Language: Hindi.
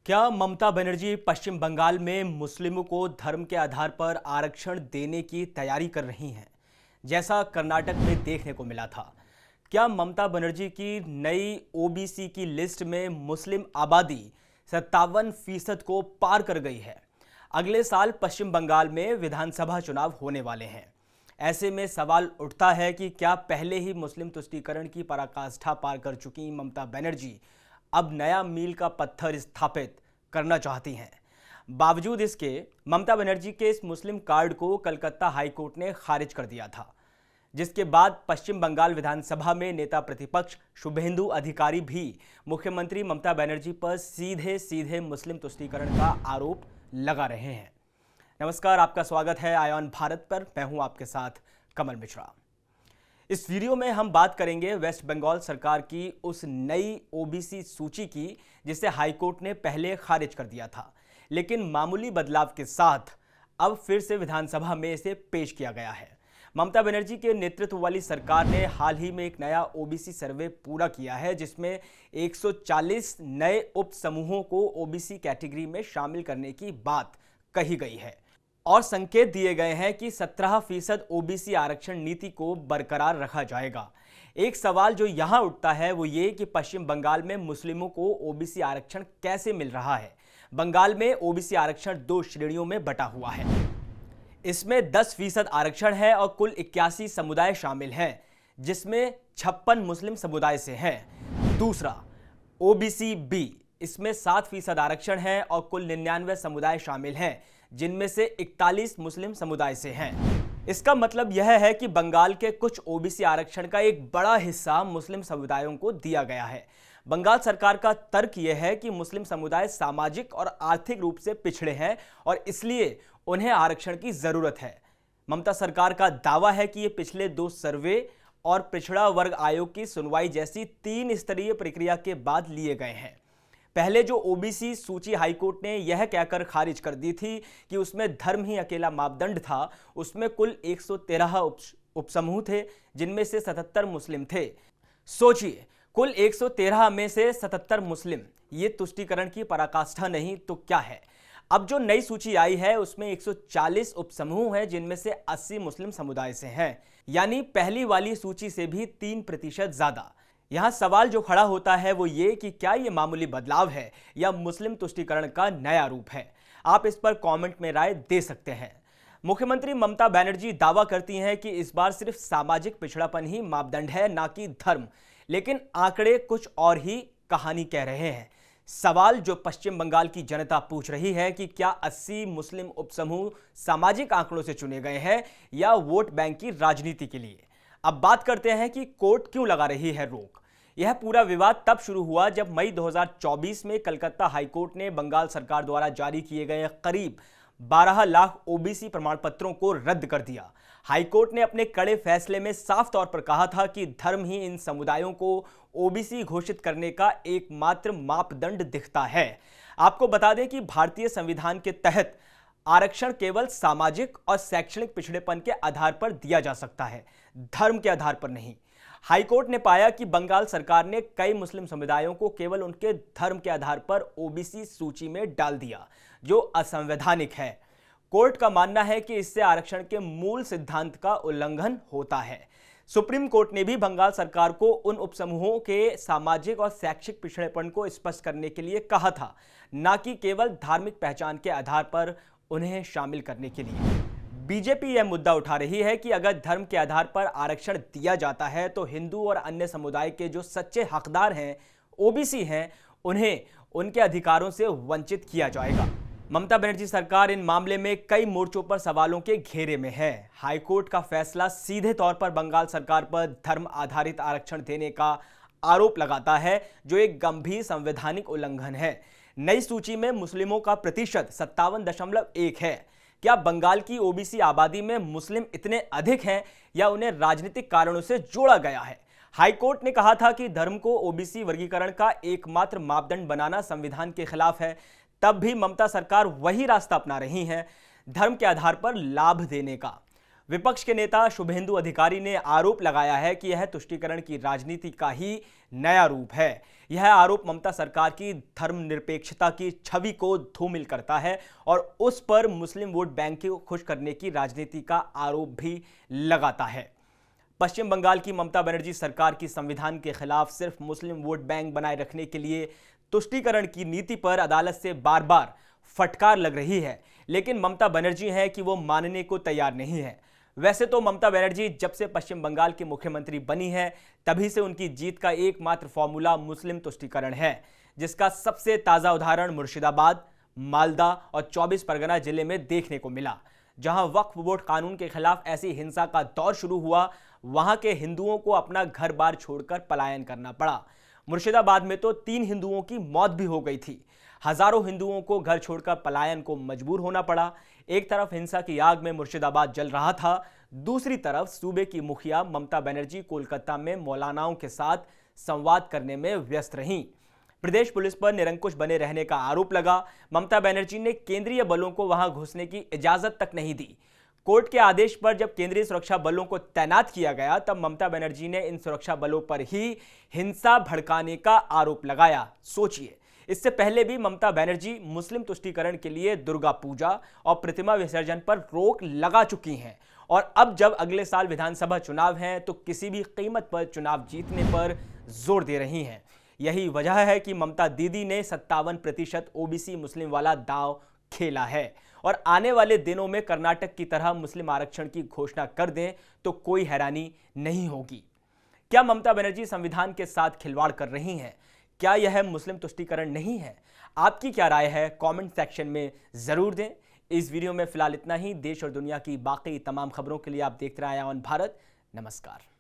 क्या ममता बनर्जी पश्चिम बंगाल में मुस्लिमों को धर्म के आधार पर आरक्षण देने की तैयारी कर रही हैं, जैसा कर्नाटक में देखने को मिला था? क्या ममता बनर्जी की नई ओबीसी की लिस्ट में मुस्लिम आबादी 57% को पार कर गई है? अगले साल पश्चिम बंगाल में विधानसभा चुनाव होने वाले हैं। ऐसे में सवाल उठता है कि क्या पहले ही मुस्लिम तुष्टीकरण की पराकाष्ठा पार कर चुकी ममता बनर्जी अब नया मील का पत्थर स्थापित करना चाहती हैं? बावजूद इसके ममता बनर्जी के इस मुस्लिम कार्ड को कलकत्ता हाईकोर्ट ने खारिज कर दिया था, जिसके बाद पश्चिम बंगाल विधानसभा में नेता प्रतिपक्ष शुभेंदु अधिकारी भी मुख्यमंत्री ममता बनर्जी पर सीधे सीधे मुस्लिम तुष्टीकरण का आरोप लगा रहे हैं। नमस्कार, आपका स्वागत है आयॉन भारत पर। मैं हूं आपके साथ कमल मिश्रा। इस वीडियो में हम बात करेंगे वेस्ट बंगाल सरकार की उस नई ओबीसी सूची की, जिसे हाईकोर्ट ने पहले खारिज कर दिया था, लेकिन मामूली बदलाव के साथ अब फिर से विधानसभा में इसे पेश किया गया है। ममता बनर्जी के नेतृत्व वाली सरकार ने हाल ही में एक नया ओबीसी सर्वे पूरा किया है, जिसमें 140 नए उप समूहों को ओबीसी कैटेगरी में शामिल करने की बात कही गई है और संकेत दिए गए हैं कि 17% ओबीसी आरक्षण नीति को बरकरार रखा जाएगा। एक सवाल जो यहां उठता है वो ये कि पश्चिम बंगाल में मुस्लिमों को ओबीसी आरक्षण कैसे मिल रहा है। बंगाल में ओबीसी आरक्षण 2 श्रेणियों में बटा हुआ है। इसमें 10% आरक्षण है और कुल 81 समुदाय शामिल हैं, जिसमें 56 मुस्लिम समुदाय से हैं। दूसरा ओबीसी बी, इसमें 7% आरक्षण है और कुल 99 समुदाय शामिल हैं, जिनमें से 41 मुस्लिम समुदाय से हैं। इसका मतलब यह है कि बंगाल के कुछ ओबीसी आरक्षण का एक बड़ा हिस्सा मुस्लिम समुदायों को दिया गया है। बंगाल सरकार का तर्क यह है कि मुस्लिम समुदाय सामाजिक और आर्थिक रूप से पिछड़े हैं और इसलिए उन्हें आरक्षण की जरूरत है। ममता सरकार का दावा है कि ये पिछले 2 सर्वे और पिछड़ा वर्ग आयोग की सुनवाई जैसी 3 स्तरीय प्रक्रिया के बाद लिए गए हैं। पहले जो ओबीसी सूची हाईकोर्ट ने यह कहकर खारिज कर दी थी कि उसमें धर्म ही अकेला मापदंड था, उसमें कुल 113 उपसमूह थे, जिनमें से 77 मुस्लिम थे। सोचिए, कुल 113 में से 77 मुस्लिम, ये तुष्टीकरण की पराकाष्ठा नहीं तो क्या है? अब जो नई सूची आई है उसमें 140 उपसमूह हैं, जिनमें से 80 मुस्लिम समुदाय से हैं, यानी पहली वाली सूची से भी 3% ज्यादा। यहां सवाल जो खड़ा होता है वो ये कि क्या ये मामूली बदलाव है या मुस्लिम तुष्टीकरण का नया रूप है? आप इस पर कमेंट में राय दे सकते हैं। मुख्यमंत्री ममता बनर्जी दावा करती हैं कि इस बार सिर्फ सामाजिक पिछड़ापन ही मापदंड है, ना कि धर्म, लेकिन आंकड़े कुछ और ही कहानी कह रहे हैं। सवाल जो पश्चिम बंगाल की जनता पूछ रही है कि क्या 80 मुस्लिम उपसमूह सामाजिक आंकड़ों से चुने गए हैं या वोट बैंक की राजनीति के लिए? अब बात करते हैं कि कोर्ट क्यों लगा रही है रोक। यह पूरा विवाद तब शुरू हुआ जब मई 2024 में कलकत्ता हाईकोर्ट ने बंगाल सरकार द्वारा जारी किए गए करीब 12 लाख ओबीसी प्रमाण पत्रों को रद्द कर दिया। हाईकोर्ट ने अपने कड़े फैसले में साफ तौर पर कहा था कि धर्म ही इन समुदायों को ओबीसी घोषित करने का एकमात्र मापदंड दिखता है। आपको बता दें कि भारतीय संविधान के तहत आरक्षण केवल सामाजिक और शैक्षणिक पिछड़ेपन के आधार पर दिया जा सकता है, धर्म के आधार पर नहीं। हाईकोर्ट ने पाया कि बंगाल सरकार ने कई मुस्लिम समुदायों को केवल उनके धर्म के आधार पर ओबीसी सूची में डाल दिया, जो असंवैधानिक है। कोर्ट का मानना है कि इससे आरक्षण के मूल सिद्धांत का उल्लंघन होता है। सुप्रीम कोर्ट ने भी बंगाल सरकार को उन उपसमूहों के सामाजिक और शैक्षिक पिछड़ेपन को स्पष्ट करने के लिए कहा था, न कि केवल धार्मिक पहचान के आधार पर उन्हें शामिल करने के लिए। बीजेपी यह मुद्दा उठा रही है कि अगर धर्म के आधार पर आरक्षण दिया जाता है तो हिंदू और अन्य समुदाय के जो सच्चे हकदार हैं, ओबीसी हैं, उन्हें उनके अधिकारों से वंचित किया जाएगा। ममता बनर्जी सरकार इन मामले में कई मोर्चों पर सवालों के घेरे में है। हाईकोर्ट का फैसला सीधे तौर पर बंगाल सरकार पर धर्म आधारित आरक्षण देने का आरोप लगाता है, जो एक गंभीर संवैधानिक उल्लंघन है। नई सूची में मुस्लिमों का प्रतिशत 57.1 है। क्या बंगाल की ओबीसी आबादी में मुस्लिम इतने अधिक हैं या उन्हें राजनीतिक कारणों से जोड़ा गया है? हाईकोर्ट ने कहा था कि धर्म को ओबीसी वर्गीकरण का एकमात्र मापदंड बनाना संविधान के खिलाफ है। तब भी ममता सरकार वही रास्ता अपना रही है, धर्म के आधार पर लाभ देने का। विपक्ष के नेता शुभेंदु अधिकारी ने आरोप लगाया है कि यह तुष्टीकरण की राजनीति का ही नया रूप है। यह आरोप ममता सरकार की धर्मनिरपेक्षता की छवि को धूमिल करता है और उस पर मुस्लिम वोट बैंक को खुश करने की राजनीति का आरोप भी लगाता है। पश्चिम बंगाल की ममता बनर्जी सरकार की संविधान के खिलाफ सिर्फ मुस्लिम वोट बैंक बनाए रखने के लिए तुष्टीकरण की नीति पर अदालत से बार बार फटकार लग रही है, लेकिन ममता बनर्जी है कि वो मानने को तैयार नहीं है। वैसे तो ममता बनर्जी जब से पश्चिम बंगाल की मुख्यमंत्री बनी है तभी से उनकी जीत का एकमात्र फॉर्मूला मुस्लिम तुष्टीकरण है, जिसका सबसे ताजा उदाहरण मुर्शिदाबाद, मालदा और 24 परगना जिले में देखने को मिला। जहां वक्फ बोर्ड कानून के खिलाफ ऐसी हिंसा का दौर शुरू हुआ, वहां के हिंदुओं को अपना घर बार छोड़कर पलायन करना पड़ा। मुर्शिदाबाद में तो 3 हिंदुओं की मौत भी हो गई थी। हजारों हिंदुओं को घर छोड़कर पलायन को मजबूर होना पड़ा। एक तरफ हिंसा की आग में मुर्शिदाबाद जल रहा था, दूसरी तरफ सूबे की मुखिया ममता बनर्जी कोलकाता में मौलानाओं के साथ संवाद करने में व्यस्त रहीं। प्रदेश पुलिस पर निरंकुश बने रहने का आरोप लगा। ममता बनर्जी ने केंद्रीय बलों को वहां घुसने की इजाजत तक नहीं दी। कोर्ट के आदेश पर जब केंद्रीय सुरक्षा बलों को तैनात किया गया तब ममता बनर्जी ने इन सुरक्षा बलों पर ही हिंसा भड़काने का आरोप लगाया। सोचिए, इससे पहले भी ममता बनर्जी मुस्लिम तुष्टीकरण के लिए दुर्गा पूजा और प्रतिमा विसर्जन पर रोक लगा चुकी हैं और अब जब अगले साल विधानसभा चुनाव हैं तो किसी भी कीमत पर चुनाव जीतने पर जोर दे रही हैं। यही वजह है कि ममता दीदी ने 57% ओबीसी मुस्लिम वाला दांव खेला है और आने वाले दिनों में कर्नाटक की तरह मुस्लिम आरक्षण की घोषणा कर दें तो कोई हैरानी नहीं होगी। क्या ममता बनर्जी संविधान के साथ खिलवाड़ कर रही हैं? क्या यह मुस्लिम तुष्टीकरण नहीं है? आपकी क्या राय है? कमेंट सेक्शन में जरूर दें। इस वीडियो में फिलहाल इतना ही। देश और दुनिया की बाकी तमाम खबरों के लिए आप देखते रहिए ऑन भारत। नमस्कार।